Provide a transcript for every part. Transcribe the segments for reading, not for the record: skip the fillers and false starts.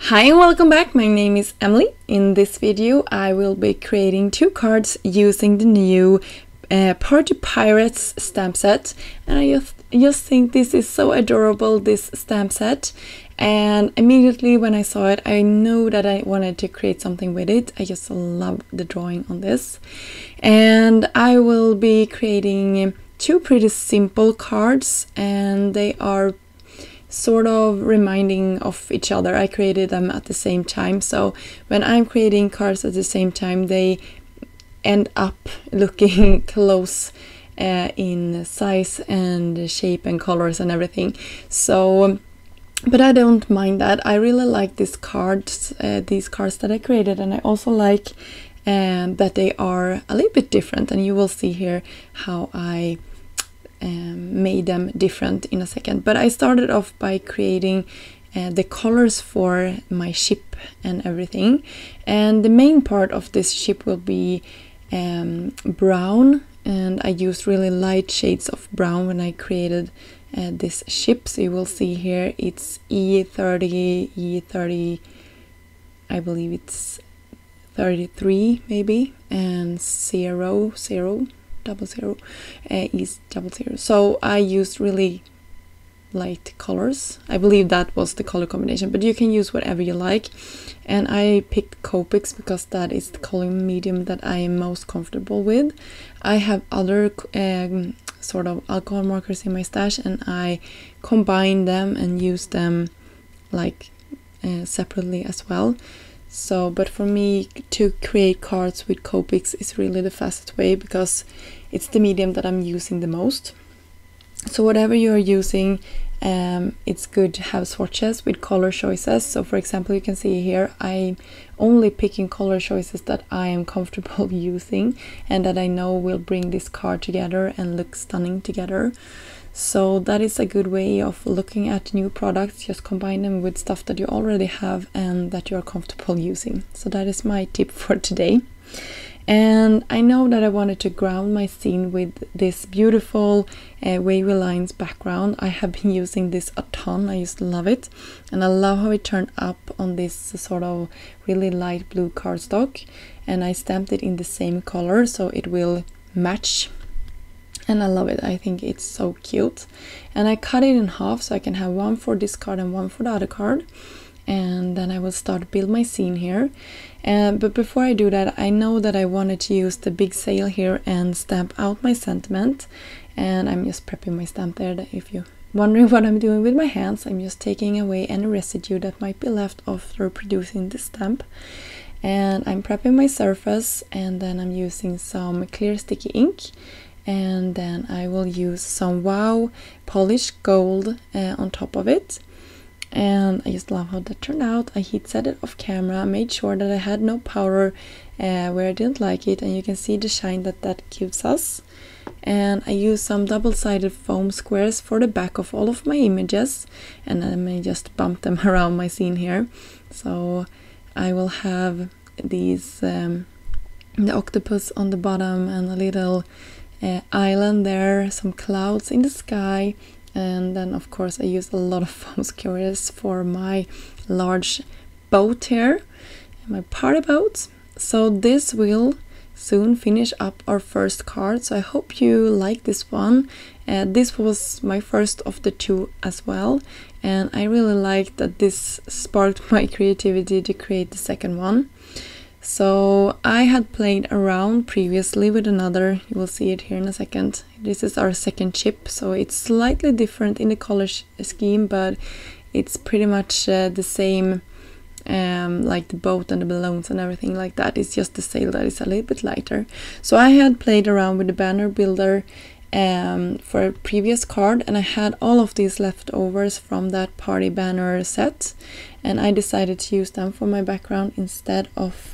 Hi and welcome back, my name is Emily. In this video I will be creating 2 cards using the new Party Pirates stamp set, and I just think this is so adorable, this stamp set, and immediately when I saw it I knew that I wanted to create something with it. I just love the drawing on this, and I will be creating 2 pretty simple cards, and they are sort of reminding of each other. I created them at the same time, so when I'm creating cards at the same time they end up looking close in size and shape and colors and everything. So but I don't mind that. I really like these cards that I created, and I also like that they are a little bit different, and you will see here how I made them different in a second. But I started off by creating the colors for my ship and everything, and the main part of this ship will be brown, and I used really light shades of brown when I created this ship. So you will see here it's E30, I believe it's 33 maybe, and 00 is 00. So I used really light colors. I believe that was the color combination, but you can use whatever you like. And I picked Copics because that is the coloring medium that I am most comfortable with. I have other sort of alcohol markers in my stash, and I combine them and use them like separately as well. So, but for me to create cards with Copics is really the fastest way because it's the medium that I'm using the most. So whatever you are using, it's good to have swatches with color choices. So for example, you can see here I'm only picking color choices that I am comfortable using and that I know will bring this card together and look stunning together. So that is a good way of looking at new products. Just combine them with stuff that you already have and that you're comfortable using. So that is my tip for today. And I know that I wanted to ground my scene with this beautiful wavy lines background. I have been using this a ton. I just love it, and I love how it turned up on this sort of really light blue cardstock, and I stamped it in the same color so it will match. And I love it. I think it's so cute. And I cut it in half so I can have one for this card and one for the other card. And then I will start build my scene here. But before I do that, I know that I wanted to use the big sail here and stamp out my sentiment. And I'm just prepping my stamp there. If you're wondering what I'm doing with my hands, I'm just taking away any residue that might be left after producing the stamp. And I'm prepping my surface, and then I'm using some clear sticky ink. And then I will use some Wow polished gold on top of it. And I just love how that turned out. I heat set it off camera, made sure that I had no powder where I didn't like it, and you can see the shine that that gives us. And I use some double-sided foam squares for the back of all of my images, and then I just bump them around my scene here. So I will have these the octopus on the bottom and a little island there, some clouds in the sky, and then of course I used a lot of foam squares for my large boat here, my party boat. So this will soon finish up our first card, so I hope you like this one. This was my first of the 2 as well, and I really liked that this sparked my creativity to create the second one. So I had played around previously with another, you will see it here in a second. This is our second chip, so it's slightly different in the color scheme, but it's pretty much the same, like the boat and the balloons and everything like that. It's just the sail that is a little bit lighter. So I had played around with the banner builder for a previous card, and I had all of these leftovers from that party banner set, and I decided to use them for my background instead of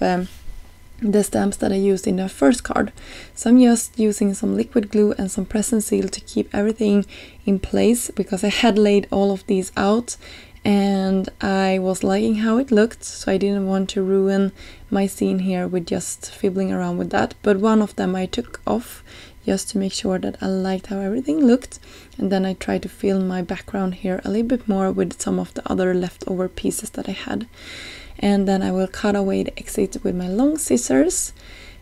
the stamps that I used in the first card. So I'm just using some liquid glue and some press and seal to keep everything in place, because I had laid all of these out and I was liking how it looked, so I didn't want to ruin my scene here with just fiddling around with that. But one of them I took off just to make sure that I liked how everything looked, and then I tried to fill my background here a little bit more with some of the other leftover pieces that I had. And then I will cut away the exit with my long scissors,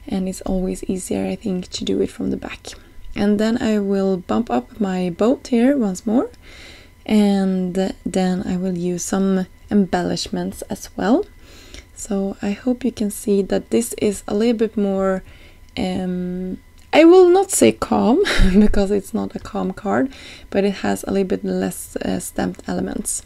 and it's always easier, I think, to do it from the back. And then I will bump up my boat here once more, and then I will use some embellishments as well. So I hope you can see that this is a little bit more I will not say calm because it's not a calm card, but it has a little bit less stamped elements.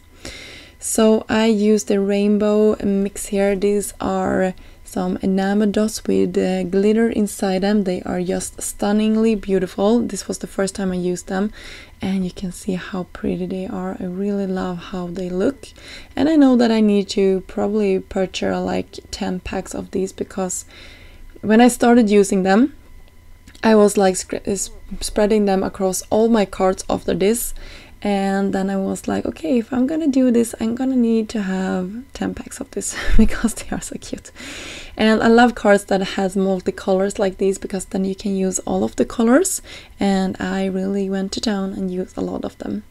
So I use the rainbow mix here. These are some enamel dots with glitter inside them. They are just stunningly beautiful. This was the first time I used them, and you can see how pretty they are. I really love how they look, and I know that I need to probably purchase like 10 packs of these, because when I started using them I was like spreading them across all my cards after this, and then I was like, okay, if I'm gonna do this, I'm gonna need to have 10 packs of this because they are so cute. And I love cards that has multicolors like these, because then you can use all of the colors, and I really went to town and used a lot of them.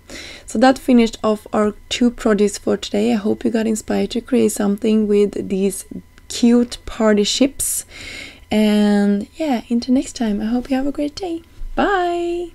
So that finished off our 2 projects for today. I hope you got inspired to create something with these cute party ships. And yeah, until next time, I hope you have a great day. Bye!